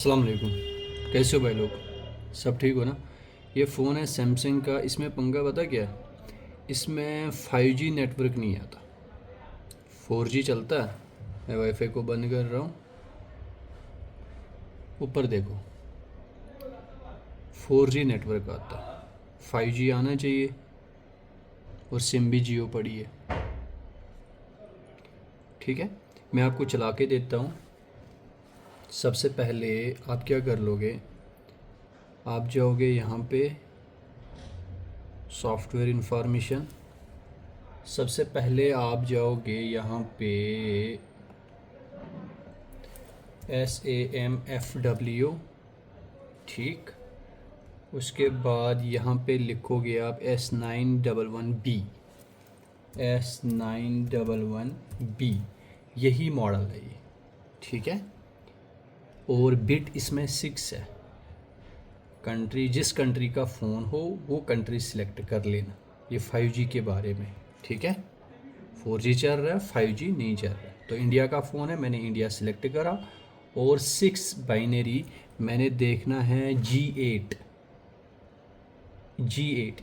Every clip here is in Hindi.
अस्सलाम वालेकुम। कैसे हो भाई लोग? सब ठीक हो ना? ये फ़ोन है सैमसंग का। इसमें पंगा पता क्या है? इसमें 5G नेटवर्क नहीं आता। 4G चलता है। मैं वाईफाई को बंद कर रहा हूँ। ऊपर देखो, 4G नेटवर्क आता है। 5G आना चाहिए। और सिम भी जियो पड़ी है। ठीक है, मैं आपको चला के देता हूँ। सबसे पहले आप क्या कर लोगे? आप जाओगे यहाँ पे सॉफ्टवेयर इंफॉर्मेशन। सबसे पहले आप जाओगे यहाँ पे SAMFW। ठीक, उसके बाद यहाँ पे लिखोगे आप S911B। S911B, यही मॉडल है ये। ठीक है, और बिट इसमें 6 है। कंट्री, जिस कंट्री का फ़ोन हो वो कंट्री सिलेक्ट कर लेना। ये 5G के बारे में। ठीक है, 4G चल रहा है, 5G नहीं चल रहा है। तो इंडिया का फ़ोन है, मैंने इंडिया सिलेक्ट करा। और 6 बाइनरी मैंने देखना है G8।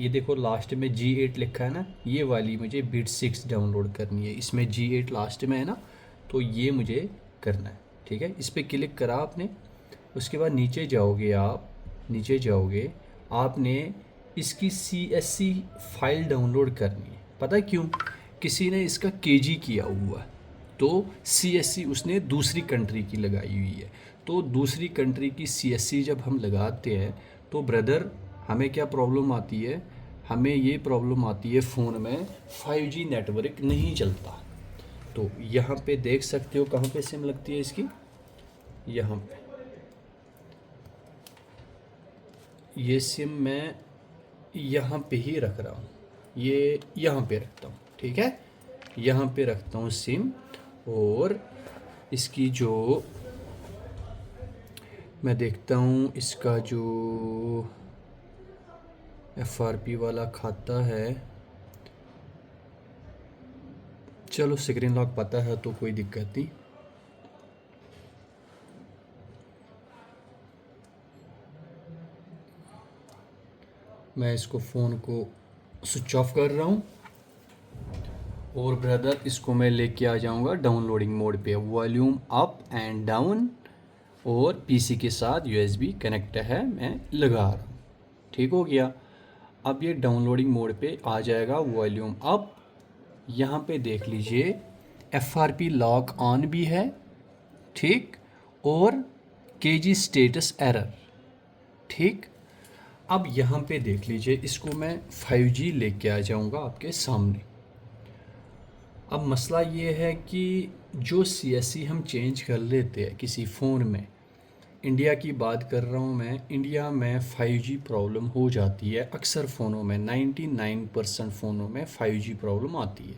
ये देखो लास्ट में G8 लिखा है ना, ये वाली मुझे बिट 6 डाउनलोड करनी है। इसमें G8 लास्ट में है ना, तो ये मुझे करना है। ठीक है, इस पर क्लिक करा आपने। उसके बाद नीचे जाओगे आप, नीचे जाओगे, आपने इसकी CSC फाइल डाउनलोड करनी है। पता है क्यों? किसी ने इसका KG किया हुआ है, तो CSC उसने दूसरी कंट्री की लगाई हुई है। तो दूसरी कंट्री की CSC जब हम लगाते हैं तो ब्रदर, हमें क्या प्रॉब्लम आती है? हमें ये प्रॉब्लम आती है, फ़ोन में 5G नेटवर्क नहीं चलता। तो यहाँ पे देख सकते हो कहाँ पे सिम लगती है इसकी। यहाँ पे ये सिम मैं यहाँ पे ही रख रहा हूँ। ये यहाँ पे रखता हूँ। ठीक है, यहाँ पे रखता हूँ सिम। और इसकी जो मैं देखता हूँ, इसका जो FRP वाला खाता है, चलो स्क्रीन लॉक पता है तो कोई दिक्कत नहीं। मैं इसको फ़ोन को स्विच ऑफ कर रहा हूँ। और ब्रदर, इसको मैं लेके आ जाऊँगा डाउनलोडिंग मोड पे। वॉल्यूम अप एंड डाउन, और PC के साथ USB कनेक्ट है, मैं लगा रहा हूँ। ठीक हो गया। अब ये डाउनलोडिंग मोड पे आ जाएगा, वॉल्यूम अप। यहाँ पे देख लीजिए FRP लॉक ऑन भी है। ठीक, और KG स्टेटस एरर। ठीक, अब यहाँ पे देख लीजिए, इसको मैं 5G लेके आ जाऊँगा आपके सामने। अब मसला ये है कि जो CSC हम चेंज कर लेते हैं किसी फ़ोन में, इंडिया की बात कर रहा हूँ मैं, इंडिया में 5G प्रॉब्लम हो जाती है अक्सर फ़ोनों में। 99% फ़ोनों में 5G प्रॉब्लम आती है।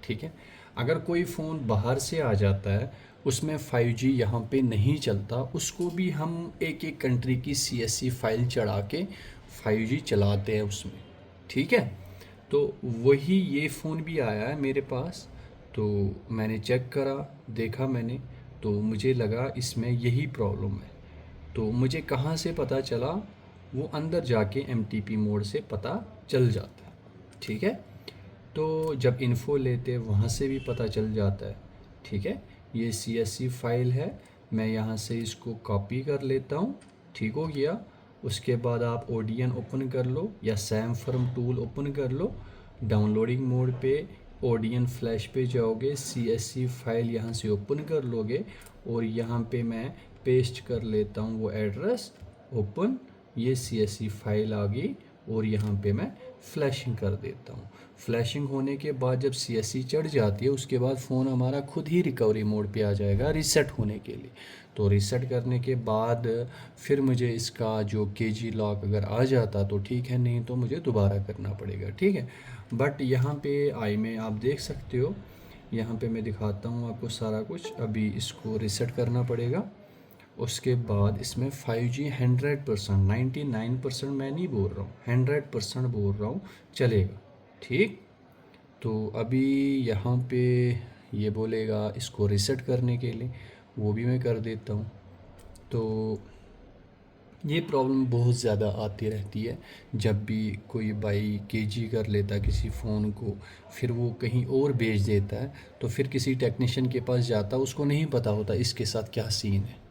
ठीक है, अगर कोई फ़ोन बाहर से आ जाता है, उसमें 5G यहाँ पे नहीं चलता, उसको भी हम एक एक कंट्री की CSC फाइल चढ़ा के 5G चलाते हैं उसमें। ठीक है, तो वही ये फ़ोन भी आया है मेरे पास। तो मैंने चेक करा, देखा मैंने, तो मुझे लगा इसमें यही प्रॉब्लम है। तो मुझे कहाँ से पता चला? वो अंदर जाके MTP मोड से पता चल जाता है। ठीक है, तो जब इन्फो लेते वहाँ से भी पता चल जाता है। ठीक है, ये CSC फाइल है, मैं यहाँ से इसको कॉपी कर लेता हूँ। ठीक हो गया। उसके बाद आप ओडियन ओपन कर लो या सैम फर्म टूल ओपन कर लो। डाउनलोडिंग मोड पे ओडियन फ्लैश पे जाओगे, CSC फाइल यहाँ से ओपन कर लोगे। और यहाँ पे मैं पेस्ट कर लेता हूँ वो एड्रेस। ओपन, ये CSC फाइल आ गई। और यहाँ पे मैं फ्लैशिंग कर देता हूँ। फ्लैशिंग होने के बाद जब CSC चढ़ जाती है, उसके बाद फ़ोन हमारा खुद ही रिकवरी मोड पे आ जाएगा रीसेट होने के लिए। तो रीसेट करने के बाद फिर मुझे इसका जो KG लॉक अगर आ जाता तो ठीक है, नहीं तो मुझे दोबारा करना पड़ेगा। ठीक है, बट यहाँ पे आई में आप देख सकते हो, यहाँ पे मैं दिखाता हूँ आपको सारा कुछ। अभी इसको रीसेट करना पड़ेगा। उसके बाद इसमें 5G 100%, 99% मैं नहीं बोल रहा हूँ, 100% बोल रहा हूँ, चलेगा। ठीक, तो अभी यहाँ पे ये बोलेगा इसको रीसेट करने के लिए, वो भी मैं कर देता हूँ। तो ये प्रॉब्लम बहुत ज़्यादा आती रहती है। जब भी कोई भाई केजी कर लेता है किसी फ़ोन को, फिर वो कहीं और बेच देता है, तो फिर किसी टेक्नीशियन के पास जाता है, उसको नहीं पता होता इसके साथ क्या सीन है।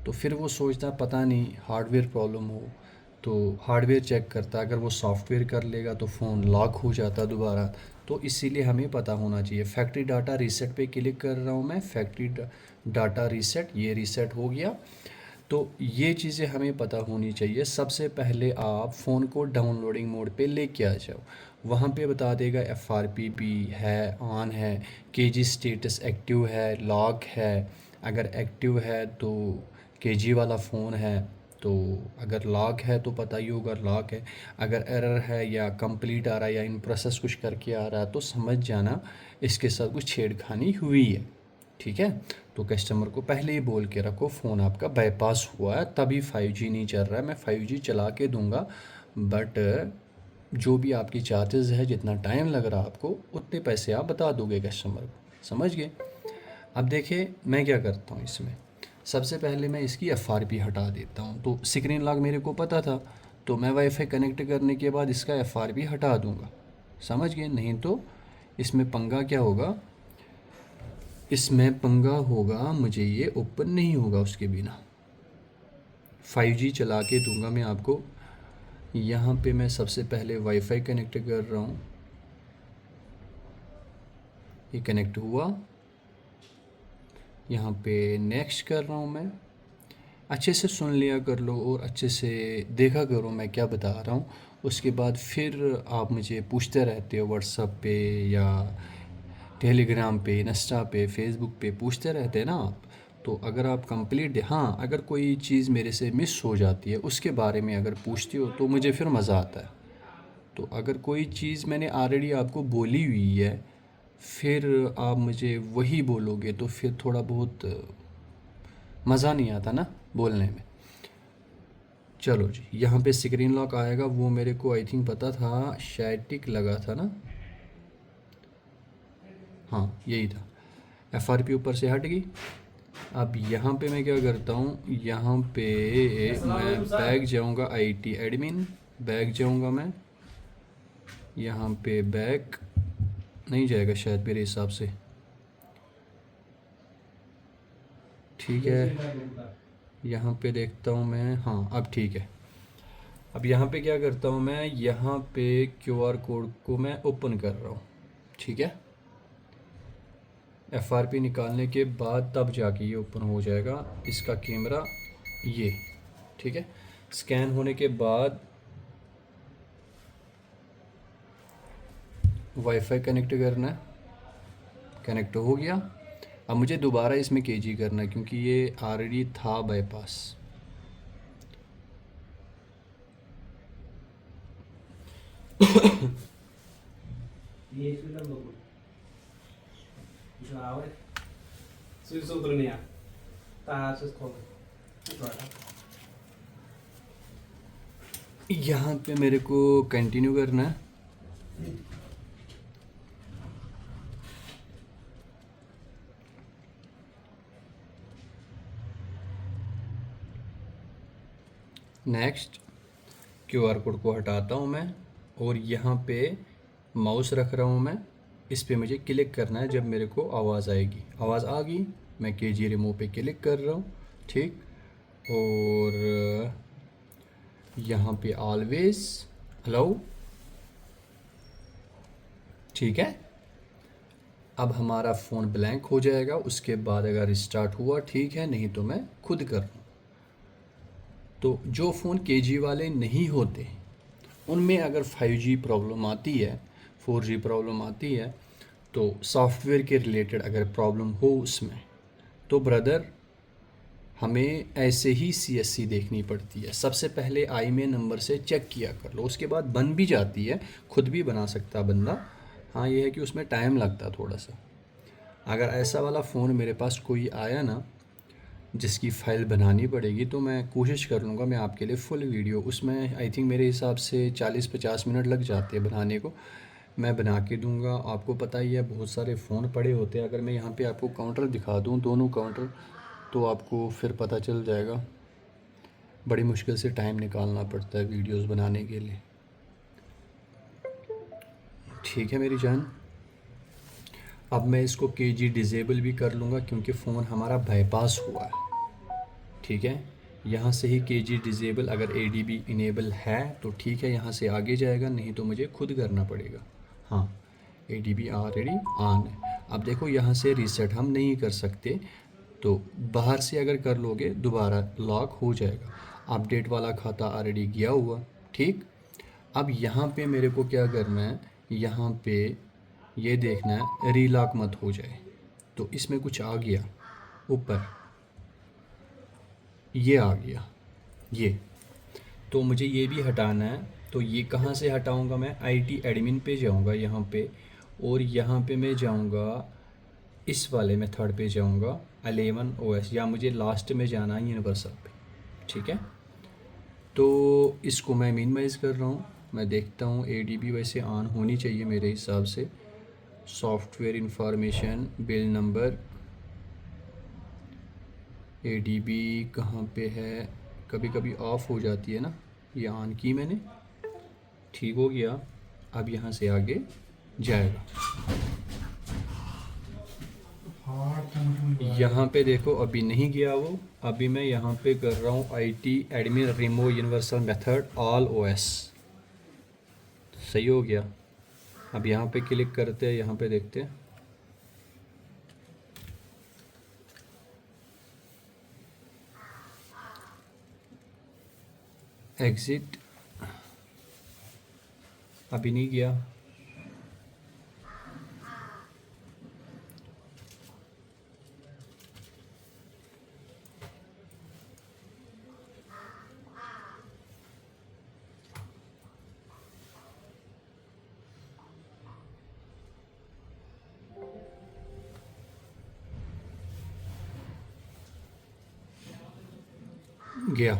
तो फिर वो सोचता पता नहीं हार्डवेयर प्रॉब्लम हो, तो हार्डवेयर चेक करता, अगर वो सॉफ्टवेयर कर लेगा तो फ़ोन लॉक हो जाता दोबारा। तो इसीलिए हमें पता होना चाहिए। फैक्ट्री डाटा रीसेट पे क्लिक कर रहा हूँ मैं, फैक्ट्री डाटा रीसेट, ये रीसेट हो गया। तो ये चीज़ें हमें पता होनी चाहिए। सबसे पहले आप फ़ोन को डाउनलोडिंग मोड पे लेके आ जाओ। वहाँ पे बता देगा FRP भी है, ऑन है, केजी स्टेटस एक्टिव है, लॉक है। अगर एक्टिव है तो केजी वाला फ़ोन है, तो अगर लॉक है तो पता ही होगा लॉक है। अगर एरर है या कंप्लीट आ रहा है या इन प्रोसेस कुछ करके आ रहा है, तो समझ जाना इसके साथ कुछ छेड़खानी हुई है। ठीक है, तो कस्टमर को पहले ही बोल के रखो फ़ोन आपका बाईपास हुआ है, तभी 5G नहीं चल रहा है। मैं 5G चला के दूंगा, बट जो भी आपकी चार्जेस है, जितना टाइम लग रहा है आपको, उतने पैसे आप बता दोगे कस्टमर को। समझ गए? अब देखिए मैं क्या करता हूँ इसमें। सबसे पहले मैं इसकी FRP हटा देता हूँ। तो स्क्रीन लॉक मेरे को पता था, तो मैं वाईफाई कनेक्ट करने के बाद इसका FRP हटा दूँगा। समझ गए? नहीं तो इसमें पंगा क्या होगा, इसमें पंगा होगा, मुझे ये ओपन नहीं होगा उसके बिना। 5G चला के दूंगा मैं आपको। यहाँ पे मैं सबसे पहले वाईफाई कनेक्ट कर रहा हूँ, ये कनेक्ट हुआ। यहाँ पे नेक्स्ट कर रहा हूँ मैं। अच्छे से सुन लिया कर लो और अच्छे से देखा करो मैं क्या बता रहा हूँ। उसके बाद फिर आप मुझे पूछते रहते हो व्हाट्सएप पे या टेलीग्राम पे, इंस्टा पे, फेसबुक पे पूछते रहते हैं ना आप। तो अगर आप कंप्लीट, हाँ, अगर कोई चीज़ मेरे से मिस हो जाती है उसके बारे में अगर पूछते हो तो मुझे फिर मज़ा आता है। तो अगर कोई चीज़ मैंने ऑलरेडी आपको बोली हुई है, फिर आप मुझे वही बोलोगे तो फिर थोड़ा बहुत मज़ा नहीं आता ना बोलने में। चलो जी, यहाँ पे स्क्रीन लॉक आएगा, वो मेरे को आई थिंक पता था, शैटिक लगा था ना, हाँ यही था। FRP ऊपर से हट गई। अब यहाँ पे मैं क्या करता हूँ, यहाँ पे मैं बैक जाऊँगा, IT एडमिन, बैक जाऊँगा मैं। यहाँ पे बैक नहीं जाएगा शायद मेरे हिसाब से। ठीक है, यहाँ पे देखता हूँ मैं, हाँ अब ठीक है। अब यहाँ पे क्या करता हूँ मैं, यहाँ पे QR कोड को मैं ओपन कर रहा हूँ। ठीक है, FRP निकालने के बाद तब जाके ये ओपन हो जाएगा इसका कैमरा, ये। ठीक है, स्कैन होने के बाद वाईफाई कनेक्ट करना है, कनेक्ट हो गया। अब मुझे दोबारा इसमें केजी करना है क्योंकि ये ऑलरेडी था बाईपास। यहाँ पे मेरे को कंटिन्यू करना है। नेक्स्ट, QR कोड को हटाता हूँ मैं और यहाँ पे माउस रख रहा हूँ मैं। इस पे मुझे क्लिक करना है, जब मेरे को आवाज़ आएगी, आवाज़ आ गई, मैं KG रिमूव पे क्लिक कर रहा हूँ। ठीक, और यहाँ पे ऑलवेज अलाउ। ठीक है, अब हमारा फ़ोन ब्लैंक हो जाएगा। उसके बाद अगर स्टार्ट हुआ ठीक है, नहीं तो मैं खुद कर लूँ। तो जो फ़ोन KG वाले नहीं होते उनमें अगर 5G प्रॉब्लम आती है, 4G प्रॉब्लम आती है, तो सॉफ्टवेयर के रिलेटेड अगर प्रॉब्लम हो उसमें, तो ब्रदर हमें ऐसे ही CSC देखनी पड़ती है। सबसे पहले IMEI नंबर से चेक किया कर लो, उसके बाद बन भी जाती है, खुद भी बना सकता बंदा। हाँ ये है कि उसमें टाइम लगता थोड़ा सा। अगर ऐसा वाला फ़ोन मेरे पास कोई आया ना जिसकी फ़ाइल बनानी पड़ेगी, तो मैं कोशिश कर लूँगा मैं आपके लिए फुल वीडियो, उसमें आई थिंक मेरे हिसाब से 40-50 मिनट लग जाते हैं बनाने को, मैं बना के दूँगा। आपको पता ही है बहुत सारे फ़ोन पड़े होते हैं। अगर मैं यहाँ पे आपको काउंटर दिखा दूँ, दोनों काउंटर, तो आपको फिर पता चल जाएगा। बड़ी मुश्किल से टाइम निकालना पड़ता है वीडियोस बनाने के लिए। ठीक है मेरी जान, अब मैं इसको केजी डिज़ेबल भी कर लूँगा क्योंकि फ़ोन हमारा बाईपास हुआ है। ठीक है, यहाँ से ही केजी डिज़ेबल, अगर एडीबी इनेबल है तो ठीक है, यहाँ से आगे जाएगा, नहीं तो मुझे खुद करना पड़ेगा। हाँ, एडीबी ऑलरेडी ऑन है। अब देखो यहाँ से रीसेट हम नहीं कर सकते, तो बाहर से अगर कर लोगे दोबारा लॉक हो जाएगा। अपडेट वाला खाता ऑलरेडी गया हुआ। ठीक, अब यहाँ पे मेरे को क्या करना है, यहाँ पे ये देखना है रीलॉक मत हो जाए। तो इसमें कुछ आ गया ऊपर, ये आ गया ये, तो मुझे ये भी हटाना है। तो ये कहाँ से हटाऊँगा मैं, आईटी एडमिन पे जाऊँगा यहाँ पे, और यहाँ पे मैं जाऊँगा इस वाले मेथड पे जाऊँगा 11 OS, या मुझे लास्ट में जाना है यूनिवर्सल पे। ठीक है, तो इसको मैं मिनिमाइज़ कर रहा हूँ। मैं देखता हूँ एडीबी वैसे ऑन होनी चाहिए मेरे हिसाब से। Software information, bill number, ADB कहाँ पे है, कभी कभी ऑफ़ हो जाती है ना, ये ऑन की मैंने, ठीक हो गया। अब यहाँ से आगे जाएगा। यहाँ पे देखो अभी नहीं गया वो, अभी मैं यहाँ पे कर रहा हूँ IT admin remove universal method all OS, सही हो गया। अब यहाँ पे क्लिक करते हैं, यहाँ पे देखते हैं, एग्ज़िट, अभी नहीं गया। गया।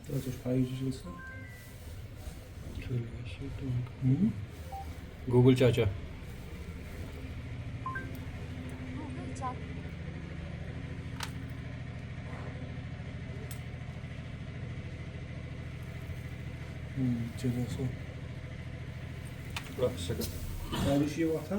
Das ist eigentlich गूगल चाचा, गूगल चाट चलो सो सेकंड पॉलिश ये हुआ था